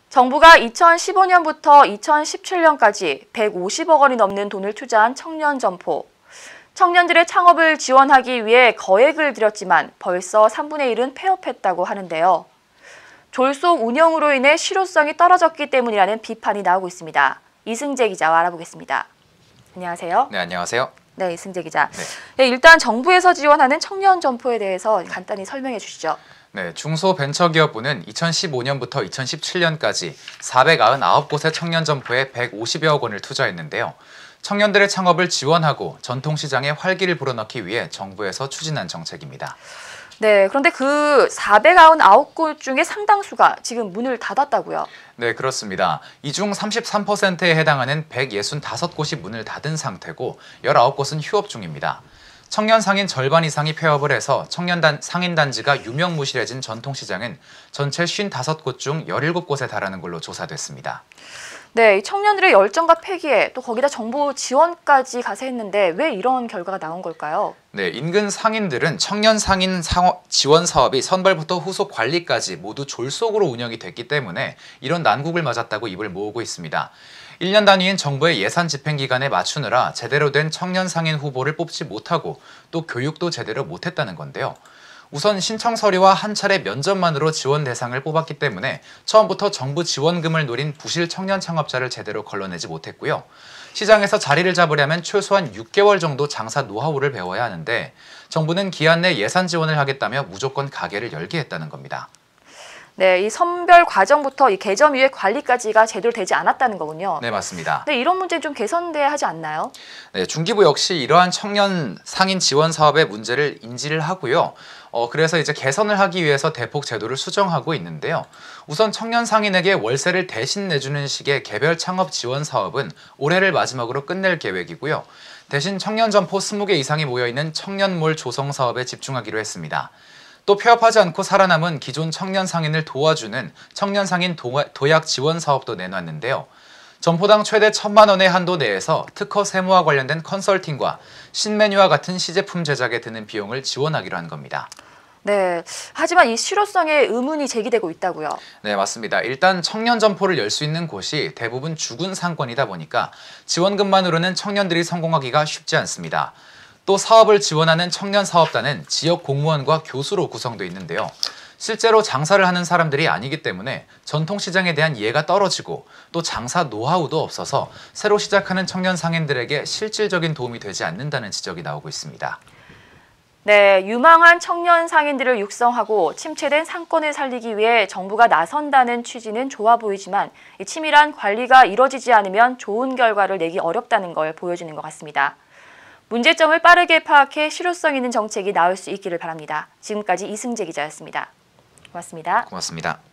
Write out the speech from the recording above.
정부가 2015년부터 2017년까지 150억 원이 넘는 돈을 투자한 청년점포. 청년들의 창업을 지원하기 위해 거액을 들였지만 벌써 3분의 1은 폐업했다고 하는데요. 졸속 운영으로 인해 실효성이 떨어졌기 때문이라는 비판이 나오고 있습니다. 이승재 기자와 알아보겠습니다. 안녕하세요. 네, 안녕하세요. 네, 이승재 기자. 네, 일단 정부에서 지원하는 청년점포에 대해서 간단히 설명해 주시죠. 네, 중소벤처기업부는 2015년부터 2017년까지 499곳의 청년점포에 150여억 원을 투자했는데요. 청년들의 창업을 지원하고 전통시장에 활기를 불어넣기 위해 정부에서 추진한 정책입니다. 네, 그런데 그 499곳 중에 상당수가 지금 문을 닫았다고요? 네, 그렇습니다. 이 중 33%에 해당하는 165곳이 문을 닫은 상태고 19곳은 휴업 중입니다. 청년 상인 절반 이상이 폐업을 해서 청년 상인 단지가 유명무실해진 전통시장은 전체 55곳 중 17곳에 달하는 걸로 조사됐습니다. 네, 이 청년들의 열정과 패기에 또 거기다 정부 지원까지 가세했는데 왜 이런 결과가 나온 걸까요? 네, 인근 상인들은 청년 상인 지원 사업이 선발부터 후속 관리까지 모두 졸속으로 운영이 됐기 때문에 이런 난국을 맞았다고 입을 모으고 있습니다. 1년 단위인 정부의 예산 집행 기간에 맞추느라 제대로 된 청년 상인 후보를 뽑지 못하고 또 교육도 제대로 못했다는 건데요. 우선 신청 서류와 한 차례 면접만으로 지원 대상을 뽑았기 때문에 처음부터 정부 지원금을 노린 부실 청년 창업자를 제대로 걸러내지 못했고요. 시장에서 자리를 잡으려면 최소한 6개월 정도 장사 노하우를 배워야 하는데 정부는 기한 내 예산 지원을 하겠다며 무조건 가게를 열게 했다는 겁니다. 네, 이 선별 과정부터 이 개점 이후의 관리까지가 제대로 되지 않았다는 거군요. 네, 맞습니다. 네, 이런 문제 좀 개선돼야 하지 않나요? 네, 중기부 역시 이러한 청년 상인 지원 사업의 문제를 인지를 하고요. 그래서 이제 개선을 하기 위해서 대폭 제도를 수정하고 있는데요. 우선 청년 상인에게 월세를 대신 내주는 식의 개별 창업 지원 사업은 올해를 마지막으로 끝낼 계획이고요. 대신 청년점포 20개 이상이 모여있는 청년몰 조성 사업에 집중하기로 했습니다. 또 폐업하지 않고 살아남은 기존 청년 상인을 도와주는 청년 상인 도약 지원 사업도 내놨는데요. 점포당 최대 1,000만 원의 한도 내에서 특허 세무와 관련된 컨설팅과 신메뉴와 같은 시제품 제작에 드는 비용을 지원하기로 한 겁니다. 네, 하지만 이 실효성에 의문이 제기되고 있다고요? 네, 맞습니다. 일단 청년 점포를 열 수 있는 곳이 대부분 죽은 상권이다 보니까 지원금만으로는 청년들이 성공하기가 쉽지 않습니다. 또 사업을 지원하는 청년 사업단은 지역 공무원과 교수로 구성되어 있는데요. 실제로 장사를 하는 사람들이 아니기 때문에 전통시장에 대한 이해가 떨어지고 또 장사 노하우도 없어서 새로 시작하는 청년 상인들에게 실질적인 도움이 되지 않는다는 지적이 나오고 있습니다. 네, 유망한 청년 상인들을 육성하고 침체된 상권을 살리기 위해 정부가 나선다는 취지는 좋아 보이지만 이 치밀한 관리가 이뤄지지 않으면 좋은 결과를 내기 어렵다는 걸 보여주는 것 같습니다. 문제점을 빠르게 파악해 실효성 있는 정책이 나올 수 있기를 바랍니다. 지금까지 이승재 기자였습니다. 고맙습니다. 고맙습니다.